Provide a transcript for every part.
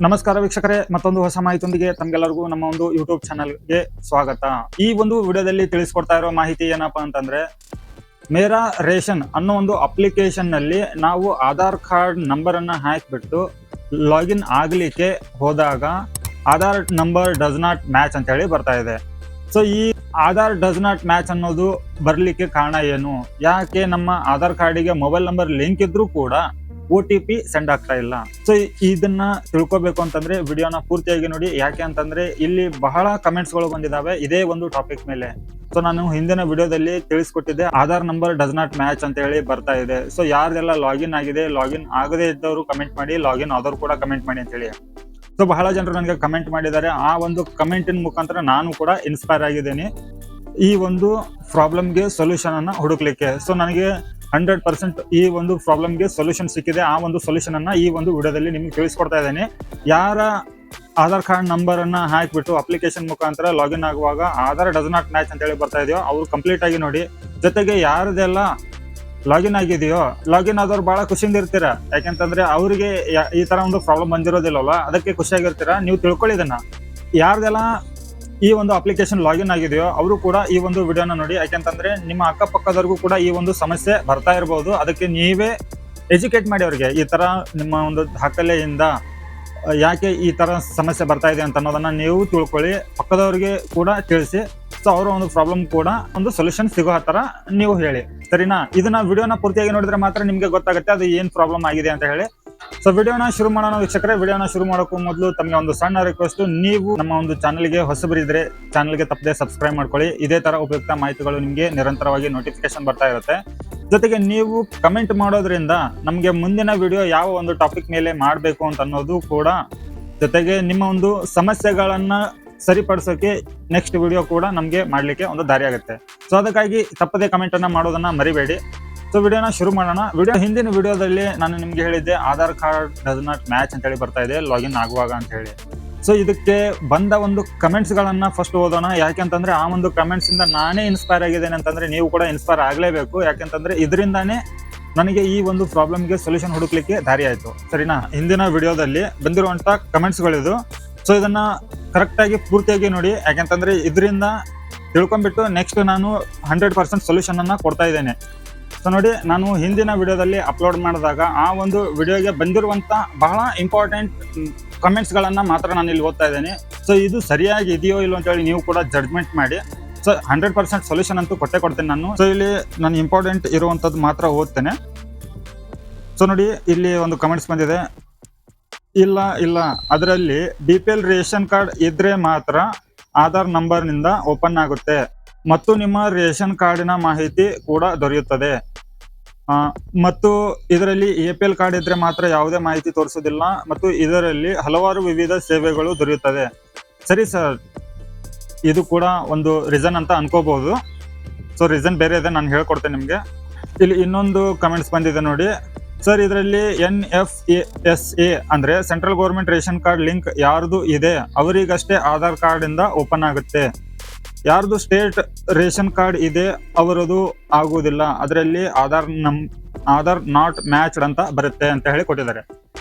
ನಮಸ್ಕಾರ ವೀಕ್ಷಕರೇ, ಮತ್ತೊಂದು ಹೊಸ ಮಾಹಿತಿಯೊಂದಿಗೆ ತಮ್ಗೆಲ್ಲರಿಗೂ ನಮ್ಮ ಒಂದು ಯೂಟ್ಯೂಬ್ ಚಾನಲ್ಗೆ ಸ್ವಾಗತ. ಈ ಒಂದು ವಿಡಿಯೋದಲ್ಲಿ ತಿಳಿಸ್ಕೊಡ್ತಾ ಇರೋ ಮಾಹಿತಿ ಏನಪ್ಪಾ ಅಂತಂದ್ರೆ, ಮೇರಾ ರೇಷನ್ ಅನ್ನೋ ಒಂದು ಅಪ್ಲಿಕೇಶನ್ ನಲ್ಲಿ ನಾವು ಆಧಾರ್ ಕಾರ್ಡ್ ನಂಬರ್ ಅನ್ನ ಹಾಕಿಬಿಟ್ಟು ಲಾಗಿನ್ ಆಗ್ಲಿಕ್ಕೆ ಹೋದಾಗ Aadhaar number does not match ಅಂತ ಹೇಳಿ ಬರ್ತಾ ಇದೆ. ಸೊ ಈ ಆಧಾರ್ ಡಸ್ ನಾಟ್ ಮ್ಯಾಚ್ ಅನ್ನೋದು ಬರ್ಲಿಕ್ಕೆ ಕಾರಣ ಏನು, ಯಾಕೆ ನಮ್ಮ ಆಧಾರ್ ಕಾರ್ಡಿಗೆ ಮೊಬೈಲ್ ನಂಬರ್ ಲಿಂಕ್ ಇದ್ರೂ ಕೂಡ OTP ಸೆಂಡ್ ಆಗ್ತಾ ಇಲ್ಲ. ಸೊ ಇದನ್ನ ತಿಳ್ಕೊಬೇಕು ಅಂತಂದ್ರೆ ವಿಡಿಯೋನ ಪೂರ್ತಿಯಾಗಿ ನೋಡಿ. ಯಾಕೆ ಅಂತಂದ್ರೆ ಇಲ್ಲಿ ಬಹಳ ಕಮೆಂಟ್ಸ್ ಗಳು ಬಂದಿದಾವೆ ಇದೇ ಒಂದು ಟಾಪಿಕ್ ಮೇಲೆ. ಸೊ ನಾನು ಹಿಂದಿನ ವಿಡಿಯೋದಲ್ಲಿ ತಿಳಿಸ್ಕೊಟ್ಟಿದ್ದೆ Aadhaar number does not match ಅಂತ ಹೇಳಿ ಬರ್ತಾ ಇದೆ. ಸೊ ಯಾರ್ದೆಲ್ಲ ಲಾಗಿನ್ ಆಗಿದೆ, ಲಾಗಿನ್ ಆಗದೇ ಇದ್ದವರು ಕಮೆಂಟ್ ಮಾಡಿ, ಲಾಗಿನ್ ಆದವರು ಕೂಡ ಕಮೆಂಟ್ ಮಾಡಿ ಅಂತ ಹೇಳಿ. ಸೊ ಬಹಳ ಜನರು ನನಗೆ ಕಮೆಂಟ್ ಮಾಡಿದ್ದಾರೆ. ಆ ಒಂದು ಕಮೆಂಟಿನ ಮುಖಾಂತರ ನಾನು ಕೂಡ ಇನ್ಸ್ಪೈರ್ ಆಗಿದ್ದೇನೆ ಈ ಒಂದು ಪ್ರಾಬ್ಲಮ್ಗೆ ಸೊಲ್ಯೂಷನ್ ಅನ್ನ ಹುಡುಕ್ಲಿಕ್ಕೆ. ಸೊ ನನಗೆ 100% ಈ ಒಂದು ಪ್ರಾಬ್ಲಮ್ಗೆ ಸೊಲ್ಯೂಷನ್ ಸಿಕ್ಕಿದೆ. ಆ ಒಂದು ಸೊಲ್ಯೂಷನ್ ಅನ್ನ ಈ ಒಂದು ವಿಡಿಯೋದಲ್ಲಿ ನಿಮ್ಗೆ ತಿಳಿಸ್ಕೊಡ್ತಾ ಇದ್ದೇನೆ. ಯಾರ ಆಧಾರ್ ಕಾರ್ಡ್ ನಂಬರ್ ಅನ್ನ ಹಾಕಿಬಿಟ್ಟು ಅಪ್ಲಿಕೇಶನ್ ಮುಖಾಂತರ ಲಾಗಿನ್ ಆಗುವಾಗ ಆಧಾರ್ ಡಸ್ ನಾಟ್ ಮ್ಯಾಚ್ ಅಂತ ಹೇಳಿ ಬರ್ತಾ ಇದೆಯೋ ಅವ್ರು ಕಂಪ್ಲೀಟ್ ಆಗಿ ನೋಡಿ. ಜೊತೆಗೆ ಯಾರದೆಲ್ಲ ಲಾಗಿನ್ ಆಗಿದೆಯೋ, ಲಾಗಿನ್ ಆದವ್ರು ಬಹಳ ಖುಷಿಯಿಂದ ಇರ್ತೀರಾ. ಯಾಕೆಂತಂದ್ರೆ ಅವರಿಗೆ ಈ ತರ ಒಂದು ಪ್ರಾಬ್ಲಮ್ ಬಂದಿರೋದಿಲ್ಲವಲ್ಲ, ಅದಕ್ಕೆ ಖುಷಿಯಾಗಿರ್ತೀರಾ. ನೀವು ತಿಳ್ಕೊಳ್ಳಿದನ್ನ ಯಾರ್ದೆಲ್ಲ ಈ ಒಂದು ಅಪ್ಲಿಕೇಶನ್ ಲಾಗಿನ್ ಆಗಿದೆಯೋ ಅವರು ಕೂಡ ಈ ಒಂದು ವಿಡಿಯೋನ ನೋಡಿ. ಯಾಕೆಂತಂದ್ರೆ ನಿಮ್ಮ ಅಕ್ಕಪಕ್ಕದವ್ರಿಗೂ ಕೂಡ ಈ ಒಂದು ಸಮಸ್ಯೆ ಬರ್ತಾ ಇರಬಹುದು. ಅದಕ್ಕೆ ನೀವೇ ಎಜುಕೇಟ್ ಮಾಡಿ ಅವ್ರಿಗೆ, ಈ ತರ ನಿಮ್ಮ ಒಂದು ದಾಖಲೆಯಿಂದ ಯಾಕೆ ಈ ತರ ಸಮಸ್ಯೆ ಬರ್ತಾ ಇದೆ ಅಂತ ಅನ್ನೋದನ್ನ ನೀವು ತಿಳ್ಕೊಳ್ಳಿ, ಪಕ್ಕದವ್ರಿಗೆ ಕೂಡ ತಿಳಿಸಿ. ಸೊ ಅವರ ಒಂದು ಪ್ರಾಬ್ಲಮ್ ಕೂಡ ಒಂದು ಸೊಲ್ಯೂಷನ್ ಸಿಗೋ ತರ ನೀವು ಹೇಳಿ, ಸರಿನಾ? ಇದನ್ನ ವಿಡಿಯೋನ ಪೂರ್ತಿಯಾಗಿ ನೋಡಿದ್ರೆ ಮಾತ್ರ ನಿಮ್ಗೆ ಗೊತ್ತಾಗುತ್ತೆ ಅದು ಏನ್ ಪ್ರಾಬ್ಲಮ್ ಆಗಿದೆ ಅಂತ ಹೇಳಿ. ಸೊ ವಿಡಿಯೋನ ಶುರು ಮಾಡೋಣ ವೀಕ್ಷಕರೇ. ವಿಡಿಯೋನ ಶುರು ಮಾಡೋಕ್ಕೂ ಮೊದಲು ತಮಗೆ ಒಂದು ಸಣ್ಣ ರಿಕ್ವೆಸ್ಟ್, ನೀವು ನಮ್ಮ ಒಂದು ಚಾನಲ್ಗೆ ಹೊಸಬರಿದ್ರೆ ಚಾನಲ್ಗೆ ತಪ್ಪದೆ ಸಬ್ಸ್ಕ್ರೈಬ್ ಮಾಡ್ಕೊಳ್ಳಿ. ಇದೇ ತರ ಉಪಯುಕ್ತ ಮಾಹಿತಿಗಳು ನಿಮ್ಗೆ ನಿರಂತರವಾಗಿ ನೋಟಿಫಿಕೇಶನ್ ಬರ್ತಾ ಇರುತ್ತೆ. ಜೊತೆಗೆ ನೀವು ಕಮೆಂಟ್ ಮಾಡೋದ್ರಿಂದ ನಮ್ಗೆ ಮುಂದಿನ ವಿಡಿಯೋ ಯಾವ ಒಂದು ಟಾಪಿಕ್ ಮೇಲೆ ಮಾಡಬೇಕು ಅಂತ ಅನ್ನೋದು ಕೂಡ, ಜೊತೆಗೆ ನಿಮ್ಮ ಒಂದು ಸಮಸ್ಯೆಗಳನ್ನ ಸರಿಪಡಿಸೋಕೆ ನೆಕ್ಸ್ಟ್ ವಿಡಿಯೋ ಕೂಡ ನಮ್ಗೆ ಮಾಡ್ಲಿಕ್ಕೆ ಒಂದು ದಾರಿ ಆಗುತ್ತೆ. ಸೊ ಅದಕ್ಕಾಗಿ ತಪ್ಪದೆ ಕಮೆಂಟ್ ಅನ್ನ ಮಾಡೋದನ್ನ ಮರಿಬೇಡಿ. ಸೊ ವಿಡಿಯೋನ ಶುರು ಮಾಡೋಣ. ಹಿಂದಿನ ವಿಡಿಯೋದಲ್ಲಿ ನಾನು ನಿಮ್ಗೆ ಹೇಳಿದ್ದೆ Aadhaar card does not match ಅಂತ ಹೇಳಿ ಬರ್ತಾ ಇದೆ ಲಾಗಿನ್ ಆಗುವಾಗ ಅಂತ ಹೇಳಿ. ಸೊ ಇದಕ್ಕೆ ಬಂದ ಒಂದು ಕಮೆಂಟ್ಸ್ ಗಳನ್ನ ಫಸ್ಟ್ ಓದೋಣ. ಯಾಕೆಂತಂದ್ರೆ ಆ ಒಂದು ಕಮೆಂಟ್ಸ್ ಇಂದ ನಾನೇ ಇನ್ಸ್ಪೈರ್ ಆಗಿದ್ದೇನೆ ಅಂತಂದ್ರೆ ನೀವು ಕೂಡ ಇನ್ಸ್ಪೈರ್ ಆಗ್ಲೇಬೇಕು. ಯಾಕೆಂತಂದ್ರೆ ಇದರಿಂದಾನೇ ನನಗೆ ಈ ಒಂದು ಪ್ರಾಬ್ಲಮ್ಗೆ ಸೊಲ್ಯೂಷನ್ ಹುಡುಕ್ಲಿಕ್ಕೆ ದಾರಿ ಆಯ್ತು, ಸರಿನಾ? ಹಿಂದಿನ ವಿಡಿಯೋದಲ್ಲಿ ಬಂದಿರುವಂತ ಕಮೆಂಟ್ಸ್ ಗಳಿದು. ಸೊ ಇದನ್ನ ಕರೆಕ್ಟ್ ಆಗಿ ಪೂರ್ತಿಯಾಗಿ ನೋಡಿ. ಯಾಕೆಂತಂದ್ರೆ ಇದರಿಂದ ತಿಳ್ಕೊಂಡ್ಬಿಟ್ಟು ನೆಕ್ಸ್ಟ್ ನಾನು 100% ಸೊಲ್ಯೂಷನ್ ಅನ್ನ ಕೊಡ್ತಾ ಇದ್ದೇನೆ. ಸೊ ನೋಡಿ, ನಾನು ಹಿಂದಿನ ವಿಡಿಯೋದಲ್ಲಿ ಅಪ್ಲೋಡ್ ಮಾಡಿದಾಗ ಆ ಒಂದು ವಿಡಿಯೋಗೆ ಬಂದಿರುವಂತ ಬಹಳ ಇಂಪಾರ್ಟೆಂಟ್ ಕಮೆಂಟ್ಸ್ ಗಳನ್ನ ಮಾತ್ರ ನಾನು ಇಲ್ಲಿ ಓದ್ತಾ ಇದ್ದೇನೆ. ಸೊ ಇದು ಸರಿಯಾಗಿ ಇದೆಯೋ ಇಲ್ಲೋ ಅಂತ ಹೇಳಿ ನೀವು ಕೂಡ ಜಡ್ಜ್ಮೆಂಟ್ ಮಾಡಿ. ಸೊ 100% ಸೊಲ್ಯೂಷನ್ ಅಂತೂ ಕೊಡ್ತೇನೆ ನಾನು. ಸೊ ಇಲ್ಲಿ ನಾನು ಇಂಪಾರ್ಟೆಂಟ್ ಇರುವಂತದ್ದು ಮಾತ್ರ ಓದ್ತೇನೆ. ಸೊ ನೋಡಿ, ಇಲ್ಲಿ ಒಂದು ಕಮೆಂಟ್ಸ್ ಬಂದಿದೆ, ಇಲ್ಲ ಅದರಲ್ಲಿ BPL ರೇಷನ್ ಕಾರ್ಡ್ ಇದ್ರೆ ಮಾತ್ರ ಆಧಾರ್ ನಂಬರ್ ನಿಂದ ಓಪನ್ ಆಗುತ್ತೆ ಮತ್ತು ನಿಮ್ಮ ರೇಷನ್ ಕಾರ್ಡಿನ ಮಾಹಿತಿ ಕೂಡ ದೊರೆಯುತ್ತದೆ. ಮತ್ತು ಇದರಲ್ಲಿ APL ಕಾರ್ಡ್ ಇದ್ರೆ ಮಾತ್ರ ಯಾವುದೇ ಮಾಹಿತಿ ತೋರಿಸೋದಿಲ್ಲ ಮತ್ತು ಇದರಲ್ಲಿ ಹಲವಾರು ವಿವಿಧ ಸೇವೆಗಳು ದೊರೆಯುತ್ತದೆ. ಸರಿ ಸರ್, ಇದು ಕೂಡ ಒಂದು ರೀಸನ್ ಅಂತ ಅನ್ಕೋಬಹುದು. ಸೊ ರೀಸನ್ ಬೇರೆ ಇದೆ, ನಾನು ಹೇಳ್ಕೊಡ್ತೇನೆ ನಿಮ್ಗೆ. ಇಲ್ಲಿ ಇನ್ನೊಂದು ಕಮೆಂಟ್ಸ್ ಬಂದಿದೆ ನೋಡಿ. ಸರ್, ಇದರಲ್ಲಿ NFSA ಅಂದ್ರೆ central government ration card link ಯಾರ್ದು ಇದೆ ಅವರಿಗಷ್ಟೇ ಆಧಾರ್ ಕಾರ್ಡ್ ಇಂದ ಓಪನ್ ಆಗುತ್ತೆ. ಯಾರ್ದು ಸ್ಟೇಟ್ ರೇಷನ್ ಕಾರ್ಡ್ ಇದೆ ಅವರದು ಆಗುವುದಿಲ್ಲ, ಅದರಲ್ಲಿ ಆಧಾರ್ ನಾಟ್ ಮ್ಯಾಚ್ಡ್ ಅಂತ ಬರುತ್ತೆ ಅಂತ ಹೇಳಿ ಕೊಟ್ಟಿದ್ದಾರೆ.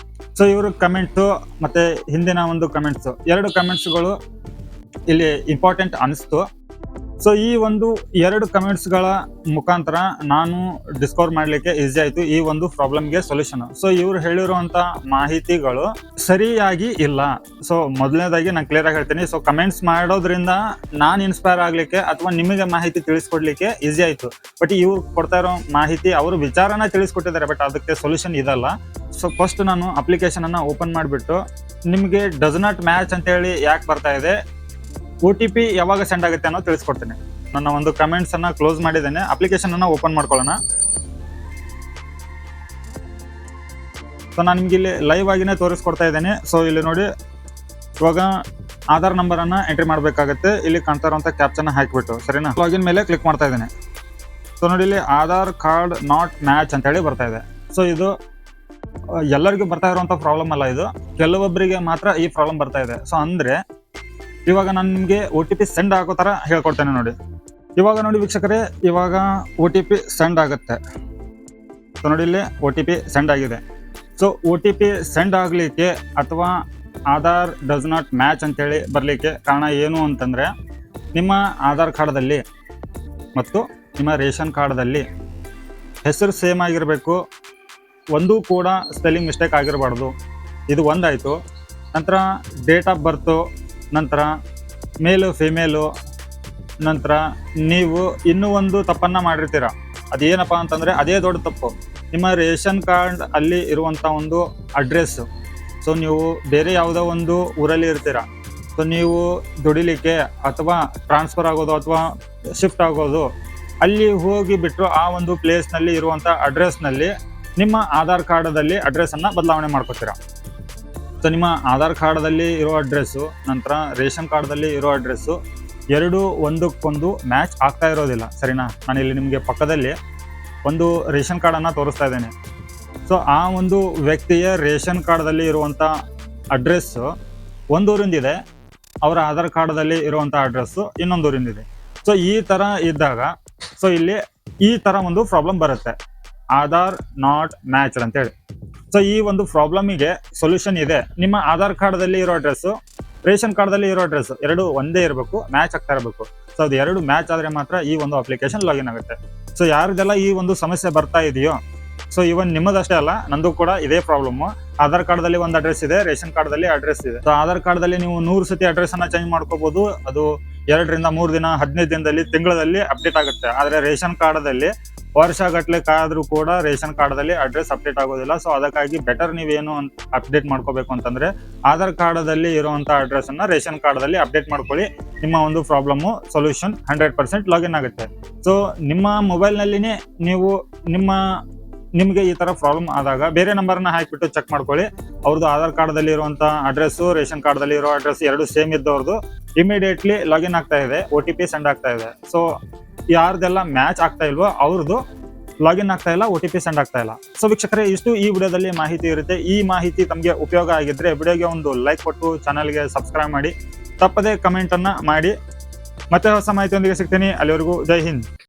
ಸೊ ಇವರು ಕಮೆಂಟ್ಸ್ ಮತ್ತೆ ಹಿಂದಿನ ಒಂದು ಕಮೆಂಟ್ಸ್, ಎರಡು ಕಮೆಂಟ್ಸ್ಗಳು ಇಲ್ಲಿ ಇಂಪಾರ್ಟೆಂಟ್ ಅನಿಸ್ತು. ಸೊ ಈ ಒಂದು ಎರಡು ಕಮೆಂಟ್ಸ್ ಗಳ ಮುಖಾಂತರ ನಾನು ಡಿಸ್ಕವರ್ ಮಾಡ್ಲಿಕ್ಕೆ ಈಸಿ ಆಯ್ತು ಈ ಒಂದು ಪ್ರಾಬ್ಲಮ್ಗೆ ಸೊಲ್ಯೂಷನ್. ಸೊ ಇವ್ರು ಹೇಳಿರುವಂತ ಮಾಹಿತಿಗಳು ಸರಿಯಾಗಿ ಇಲ್ಲ. ಸೊ ಮೊದಲನೇದಾಗಿ ನಾನು ಕ್ಲಿಯರ್ ಆಗಿ ಹೇಳ್ತೀನಿ. ಸೊ ಕಮೆಂಟ್ಸ್ ಮಾಡೋದ್ರಿಂದ ನಾನು ಇನ್ಸ್ಪೈರ್ ಆಗ್ಲಿಕ್ಕೆ ಅಥವಾ ನಿಮಗೆ ಮಾಹಿತಿ ತಿಳಿಸ್ಕೊಡ್ಲಿಕ್ಕೆ ಈಸಿ ಆಯ್ತು. ಬಟ್ ಇವ್ರು ಕೊಡ್ತಾ ಇರೋ ಮಾಹಿತಿ ಅವರು ವಿಚಾರನ ತಿಳಿಸ್ಕೊಟ್ಟಿದ್ದಾರೆ, ಬಟ್ ಅದಕ್ಕೆ ಸೊಲ್ಯೂಷನ್ ಇದಲ್ಲ. ಸೊ ಫಸ್ಟ್ ನಾನು ಅಪ್ಲಿಕೇಶನ್ ಅನ್ನ ಓಪನ್ ಮಾಡಿಬಿಟ್ಟು ನಿಮಗೆ ಡಸ್ ನಾಟ್ ಮ್ಯಾಚ್ ಅಂತ ಹೇಳಿ ಯಾಕೆ ಬರ್ತಾ ಇದೆ, OTP ಯಾವಾಗ ಸೆಂಡ್ ಆಗುತ್ತೆ ಅನ್ನೋದು ತಿಳಿಸ್ಕೊಡ್ತೇನೆ. ನನ್ನ ಒಂದು ಕಮೆಂಟ್ಸ್ ಅನ್ನ ಕ್ಲೋಸ್ ಮಾಡಿದ್ದೇನೆ. ಅಪ್ಲಿಕೇಶನ್ ಅನ್ನ ಓಪನ್ ಮಾಡ್ಕೊಳ್ಳೋಣ. ಸೊ ನಾನು ನಿಮ್ಗೆ ಇಲ್ಲಿ ಲೈವ್ ಆಗಿನೇ ತೋರಿಸ್ಕೊಡ್ತಾ ಇದ್ದೇನೆ. ಸೊ ಇಲ್ಲಿ ನೋಡಿ, ಇವಾಗ ಆಧಾರ್ ನಂಬರ್ ಅನ್ನ ಎಂಟ್ರಿ ಮಾಡ್ಬೇಕಾಗತ್ತೆ. ಇಲ್ಲಿ ಕಾಣ್ತಾ ಇರುವಂತ ಕ್ಯಾಪ್ಚನ್ ಹಾಕಿಬಿಟ್ಟು, ಸರಿನಾ? ಲಾಗಿನ್ ಮೇಲೆ ಕ್ಲಿಕ್ ಮಾಡ್ತಾ ಇದ್ದೇನೆ. ಸೊ ನೋಡಿ, ಇಲ್ಲಿ ಆಧಾರ್ ಕಾರ್ಡ್ ನಾಟ್ ಮ್ಯಾಚ್ ಅಂತ ಹೇಳಿ ಬರ್ತಾ ಇದೆ. ಸೊ ಇದು ಎಲ್ಲರಿಗೂ ಬರ್ತಾ ಇರುವಂತ ಪ್ರಾಬ್ಲಮ್ ಅಲ್ಲ, ಇದು ಕೆಲವೊಬ್ಬರಿಗೆ ಮಾತ್ರ ಈ ಪ್ರಾಬ್ಲಮ್ ಬರ್ತಾ ಇದೆ. ಸೊ ಅಂದ್ರೆ ಇವಾಗ ನಾನು ನಿಮಗೆ OTP ಸೆಂಡ್ ಆಗೋ ತರ ಹೇಳ್ಕೊಡ್ತೇನೆ ನೋಡಿ. ಇವಾಗ ನೋಡಿ ವೀಕ್ಷಕರೇ, ಇವಾಗ OTP ಸೆಂಡ್ ಆಗುತ್ತೆ. ಸೊ ನೋಡಿ, ಇಲ್ಲಿ OTP ಸೆಂಡ್ ಆಗಿದೆ. ಸೊ OTP ಸೆಂಡ್ ಆಗ್ಲಿಕ್ಕೆ ಅಥವಾ ಆಧಾರ್ ಡಸ್ ನಾಟ್ ಮ್ಯಾಚ್ ಅಂತೇಳಿ ಬರಲಿಕ್ಕೆ ಕಾರಣ ಏನು ಅಂತಂದರೆ, ನಿಮ್ಮ ಆಧಾರ್ ಕಾರ್ಡ್ದಲ್ಲಿ ಮತ್ತು ನಿಮ್ಮ ರೇಷನ್ ಕಾರ್ಡ್ದಲ್ಲಿ ಹೆಸರು ಸೇಮ್ ಆಗಿರಬೇಕು, ಒಂದೂ ಕೂಡ ಸ್ಪೆಲ್ಲಿಂಗ್ ಮಿಸ್ಟೇಕ್ ಆಗಿರಬಾರ್ದು. ಇದು ಒಂದಾಯಿತು. ನಂತರ ಡೇಟ್ ಆಫ್ ಬರ್ತು, ನಂತರ ಮೇಲು ಫಿಮೇಲು, ನಂತರ ನೀವು ಇನ್ನೂ ಒಂದು ತಪ್ಪನ್ನು ಮಾಡಿರ್ತೀರ. ಅದೇನಪ್ಪ ಅಂತಂದರೆ ಅದೇ ದೊಡ್ಡ ತಪ್ಪು. ನಿಮ್ಮ ರೇಷನ್ ಕಾರ್ಡ್ ಅಲ್ಲಿ ಇರುವಂಥ ಒಂದು ಅಡ್ರೆಸ್ಸು, ಸೊ ನೀವು ಬೇರೆ ಯಾವುದೋ ಒಂದು ಊರಲ್ಲಿ ಇರ್ತೀರ, ಸೊ ನೀವು ದುಡಿಲಿಕ್ಕೆ ಅಥವಾ ಟ್ರಾನ್ಸ್ಫರ್ ಆಗೋದು ಅಥವಾ ಶಿಫ್ಟ್ ಆಗೋದು ಅಲ್ಲಿ ಹೋಗಿ ಬಿಟ್ಟರು ಆ ಒಂದು ಪ್ಲೇಸ್ನಲ್ಲಿ ಇರುವಂಥ ಅಡ್ರೆಸ್ನಲ್ಲಿ ನಿಮ್ಮ ಆಧಾರ್ ಕಾರ್ಡಲ್ಲಿ ಅಡ್ರೆಸ್ಸನ್ನು ಬದಲಾವಣೆ ಮಾಡ್ಕೋತೀರ. ಸೊ ನಿಮ್ಮ ಆಧಾರ್ ಕಾರ್ಡಲ್ಲಿ ಇರೋ ಅಡ್ರೆಸ್ಸು ನಂತರ ರೇಷನ್ ಕಾರ್ಡ್ದಲ್ಲಿ ಇರೋ ಅಡ್ರೆಸ್ಸು ಎರಡು ಒಂದಕ್ಕೊಂದು ಮ್ಯಾಚ್ ಆಗ್ತಾ ಇರೋದಿಲ್ಲ, ಸರಿನಾ? ನಾನು ಇಲ್ಲಿ ನಿಮಗೆ ಪಕ್ಕದಲ್ಲಿ ಒಂದು ರೇಷನ್ ಕಾರ್ಡನ್ನು ತೋರಿಸ್ತಾ ಇದ್ದೇನೆ. ಸೊ ಆ ಒಂದು ವ್ಯಕ್ತಿಯ ರೇಷನ್ ಕಾರ್ಡ್ದಲ್ಲಿ ಇರುವಂಥ ಅಡ್ರೆಸ್ಸು ಒಂದೂರಿಂದಿದೆ, ಅವರ ಆಧಾರ್ ಕಾರ್ಡ್ದಲ್ಲಿ ಇರುವಂಥ ಅಡ್ರೆಸ್ಸು ಇನ್ನೊಂದೂರಿಂದಿದೆ. ಸೊ ಈ ಥರ ಇದ್ದಾಗ ಸೊ ಇಲ್ಲಿ ಈ ಥರ ಒಂದು ಪ್ರಾಬ್ಲಮ್ ಬರುತ್ತೆ, ಆಧಾರ್ ನಾಟ್ ಮ್ಯಾಚ್ ಅಂತೇಳಿ. ಸೊ ಈ ಒಂದು ಪ್ರಾಬ್ಲಮಿಗೆ ಸೊಲ್ಯೂಷನ್ ಇದೆ. ನಿಮ್ಮ ಆಧಾರ್ ಕಾರ್ಡ್ದಲ್ಲಿ ಇರೋ ಅಡ್ರೆಸ್ಸು ರೇಷನ್ ಕಾರ್ಡ್ದಲ್ಲಿ ಇರೋ ಅಡ್ರೆಸ್ ಎರಡು ಒಂದೇ ಇರಬೇಕು, ಮ್ಯಾಚ್ ಆಗ್ತಾ ಇರಬೇಕು. ಸೊ ಅದು ಎರಡು ಮ್ಯಾಚ್ ಆದರೆ ಮಾತ್ರ ಈ ಒಂದು ಅಪ್ಲಿಕೇಶನ್ ಲಾಗಿನ್ ಆಗುತ್ತೆ. ಸೊ ಯಾರಿಗೆಲ್ಲ ಈ ಒಂದು ಸಮಸ್ಯೆ ಬರ್ತಾ ಇದೆಯೋ, ಸೊ ಇವನ್ ನಿಮ್ಮದಷ್ಟೇ ಅಲ್ಲ, ನಂದು ಕೂಡ ಇದೇ ಪ್ರಾಬ್ಲಮ್ಮು. ಆಧಾರ್ ಕಾರ್ಡ್ದಲ್ಲಿ ಒಂದು ಅಡ್ರೆಸ್ ಇದೆ, ರೇಷನ್ ಕಾರ್ಡ್ದಲ್ಲಿ ಅಡ್ರೆಸ್ ಇದೆ. ಸೊ ಆಧಾರ್ ಕಾರ್ಡ್ದಲ್ಲಿ ನೀವು 100 ಸತಿ ಅಡ್ರೆಸ್ಸನ್ನು ಚೇಂಜ್ ಮಾಡ್ಕೋಬಹುದು. ಅದು 2 ರಿಂದ 3 ದಿನ, 15 ದಿನದಲ್ಲಿ, ತಿಂಗಳಲ್ಲಿ ಅಪ್ಡೇಟ್ ಆಗುತ್ತೆ. ಆದರೆ ರೇಷನ್ ಕಾರ್ಡ್ದಲ್ಲಿ ವರ್ಷ ಗಟ್ಟಲೆ ಕಾದ್ರೂ ಕೂಡ ರೇಷನ್ ಕಾರ್ಡ್ದಲ್ಲಿ ಅಡ್ರೆಸ್ ಅಪ್ಡೇಟ್ ಆಗೋದಿಲ್ಲ. ಸೊ ಅದಕ್ಕಾಗಿ ಬೆಟರ್ ನೀವೇನು ಅಪ್ಡೇಟ್ ಮಾಡ್ಕೋಬೇಕು ಅಂತಂದ್ರೆ ಆಧಾರ್ ಕಾರ್ಡಲ್ಲಿ ಇರುವಂಥ ಅಡ್ರೆಸ್ಸನ್ನು ರೇಷನ್ ಕಾರ್ಡ್ದಲ್ಲಿ ಅಪ್ಡೇಟ್ ಮಾಡ್ಕೊಳ್ಳಿ. ನಿಮ್ಮ ಒಂದು ಪ್ರಾಬ್ಲಮ್ಮು ಸೊಲ್ಯೂಷನ್ 100% ಲಾಗಿನ್ ಆಗುತ್ತೆ. ಸೊ ನಿಮ್ಮ ಮೊಬೈಲ್ನಲ್ಲಿನೇ ನೀವು ನಿಮಗೆ ಈ ಥರ ಪ್ರಾಬ್ಲಮ್ ಆದಾಗ ಬೇರೆ ನಂಬರ್ನ ಹಾಕಿಬಿಟ್ಟು ಚೆಕ್ ಮಾಡ್ಕೊಳ್ಳಿ. ಅವ್ರದ್ದು ಆಧಾರ್ ಕಾರ್ಡ್ದಲ್ಲಿ ಇರುವಂಥ ಅಡ್ರೆಸ್ಸು ರೇಷನ್ ಕಾರ್ಡ್ದಲ್ಲಿ ಇರೋ ಅಡ್ರೆಸ್ ಎರಡು ಸೇಮ್ ಇದ್ದವ್ರದ್ದು ಇಮಿಡಿಯೇಟ್ಲಿ ಲಾಗಿನ್ ಆಗ್ತಾ ಇದೆ, OTP ಸೆಂಡ್ ಆಗ್ತಾ ಇದೆ. ಸೊ ಯಾರ್ದೆಲ್ಲ ಮ್ಯಾಚ್ ಆಗ್ತಾ ಇಲ್ವೋ ಅವ್ರದ್ದು ಲಾಗಿನ್ ಆಗ್ತಾ ಇಲ್ಲ, OTP ಸೆಂಡ್ ಆಗ್ತಾ ಇಲ್ಲ. ಸೊ ವೀಕ್ಷಕರೇ, ಇಷ್ಟು ಈ ವಿಡಿಯೋದಲ್ಲಿ ಮಾಹಿತಿ ಇರುತ್ತೆ. ಈ ಮಾಹಿತಿ ತಮಗೆ ಉಪಯೋಗ ಆಗಿದ್ರೆ ವಿಡಿಯೋಗೆ ಒಂದು ಲೈಕ್ ಕೊಟ್ಟು ಚಾನಲ್ಗೆ ಸಬ್ಸ್ಕ್ರೈಬ್ ಮಾಡಿ, ತಪ್ಪದೇ ಕಮೆಂಟನ್ನು ಮಾಡಿ. ಮತ್ತೆ ಹೊಸ ಮಾಹಿತಿಯೊಂದಿಗೆ ಸಿಗ್ತೀನಿ. ಅಲ್ಲಿವರೆಗೂ ಜೈ ಹಿಂದ್.